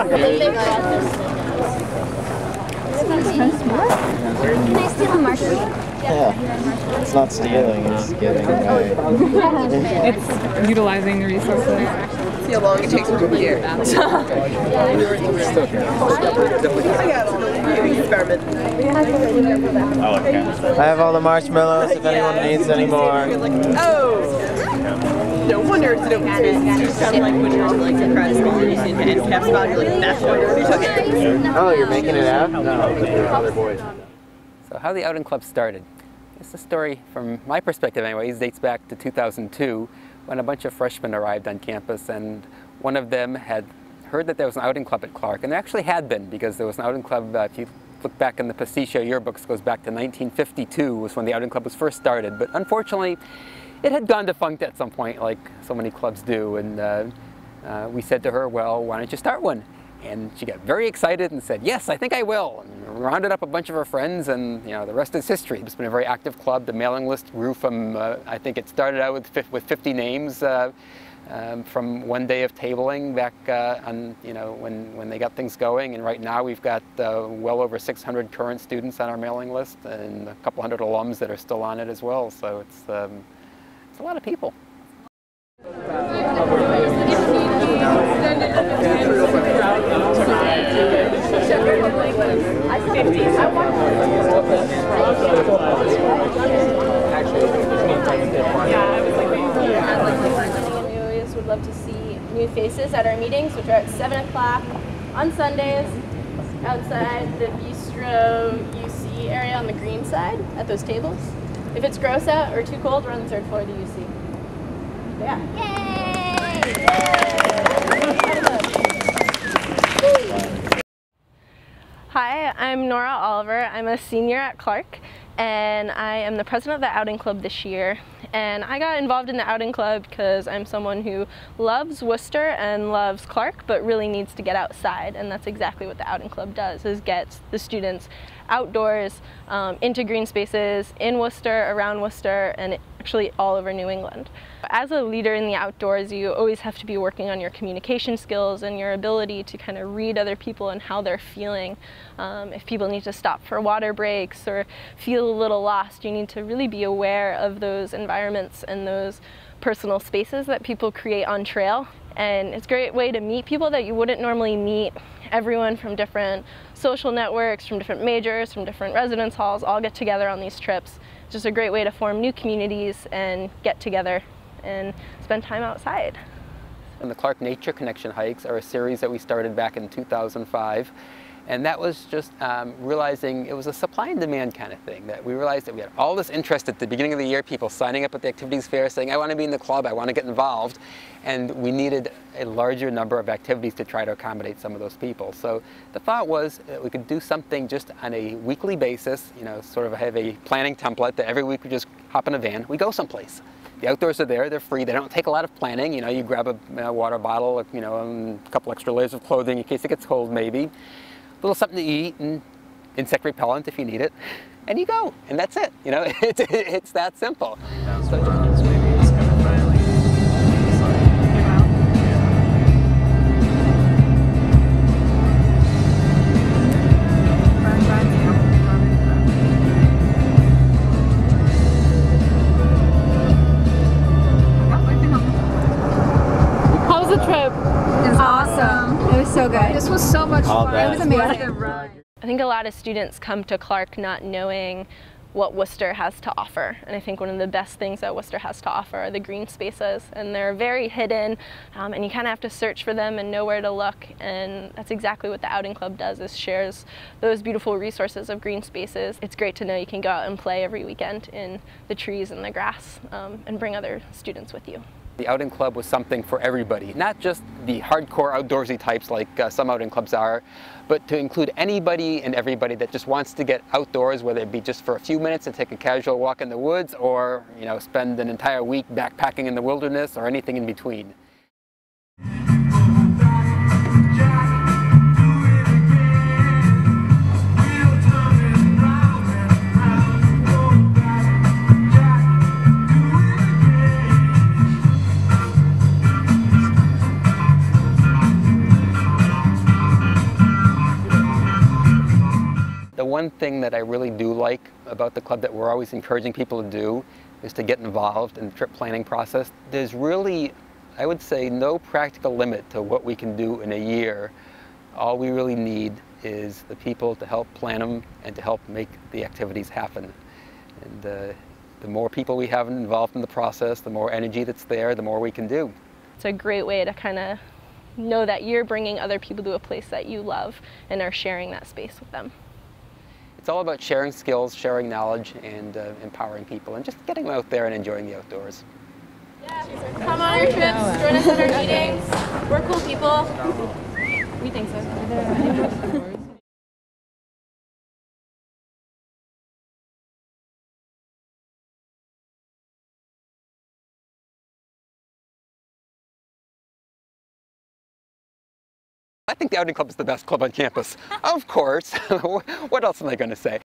Can I steal a marshmallow? Yeah. It's not stealing, it's giving away. It's utilizing the resources. See how long it takes to prepare. I have all the marshmallows if anyone needs any more. Oh! No wonder it's an open space. It's just kind of like when you're like a crowd school and you see an end cap spot, you're like, that's why you took it. Oh, you're making it out? No, other boys. So how the outing club started. It's a story from my perspective anyways, dates back to 2002 when a bunch of freshmen arrived on campus, and one of them had heard that there was an outing club at Clark, and there actually had been, because there was an outing club, if you look back in the Pasticio yearbooks, goes back to 1952 was when the outing club was first started, but unfortunately it had gone defunct at some point, like so many clubs do, and we said to her, well, why don't you start one? And she got very excited and said, yes, I think I will. And rounded up a bunch of her friends, and you know, the rest is history. It's been a very active club. The mailing list grew from, I think it started out with 50 names from one day of tabling back on, you know, when they got things going. And right now we've got well over 600 current students on our mailing list and a couple hundred alums that are still on it as well. So it's a lot of people. Would love to see new faces at our meetings, which are at 7 o'clock on Sundays outside the Bistro UC area on the green side at those tables. If it's gross out or too cold, we're on the 3rd floor of the UC. Yeah. Yay! Hi, I'm Nora Oliver. I'm a senior at Clark, and I am the president of the outing club this year. And I got involved in the outing club because I'm someone who loves Worcester and loves Clark, but really needs to get outside, and that's exactly what the outing club does, is gets the students outdoors, into green spaces in Worcester, around Worcester, and actually all over New England. As a leader in the outdoors, you always have to be working on your communication skills and your ability to kind of read other people and how they're feeling. If people need to stop for water breaks or feel a little lost, you need to really be aware of those environments and those personal spaces that people create on trail. And it's a great way to meet people that you wouldn't normally meet. Everyone from different social networks, from different majors, from different residence halls, all get together on these trips. It's just a great way to form new communities and get together and spend time outside. And the Clark Nature Connection hikes are a series that we started back in 2005. And that was just realizing it was a supply and demand kind of thing, that we realized that we had all this interest at the beginning of the year, people signing up at the activities fair saying, I want to be in the club, I want to get involved. And we needed a larger number of activities to try to accommodate some of those people. So the thought was that we could do something just on a weekly basis, you know, sort of have a planning template that every week we just hop in a van, we go someplace. The outdoors are there, they're free, they don't take a lot of planning. You know, you grab a water bottle, you know, and a couple extra layers of clothing in case it gets cold maybe. A little something to eat and insect repellent if you need it, and you go, and that's it. You know, it's that simple. How was the trip? It was awesome. It was so good. This was so much fun. It was amazing. I think a lot of students come to Clark not knowing what Worcester has to offer, and I think one of the best things that Worcester has to offer are the green spaces, and they're very hidden, and you kind of have to search for them and know where to look, and that's exactly what the outing club does, is shares those beautiful resources of green spaces. It's great to know you can go out and play every weekend in the trees and the grass, and bring other students with you. The outing club was something for everybody, not just the hardcore outdoorsy types like some outing clubs are, but to include anybody and everybody that just wants to get outdoors, whether it be just for a few minutes and take a casual walk in the woods, or you know, spend an entire week backpacking in the wilderness, or anything in between. one thing that I really do like about the club that we're always encouraging people to do is to get involved in the trip planning process. There's really, I would say, no practical limit to what we can do in a year. All we really need is the people to help plan them and to help make the activities happen. And the more people we have involved in the process, the more energy that's there, the more we can do. It's a great way to kind of know that you're bringing other people to a place that you love and are sharing that space with them. It's all about sharing skills, sharing knowledge, and empowering people, and just getting out there and enjoying the outdoors. Come on our trips, join us at our meetings. We're cool people. We think so. I think the outing club is the best club on campus. Of course. What else am I going to say?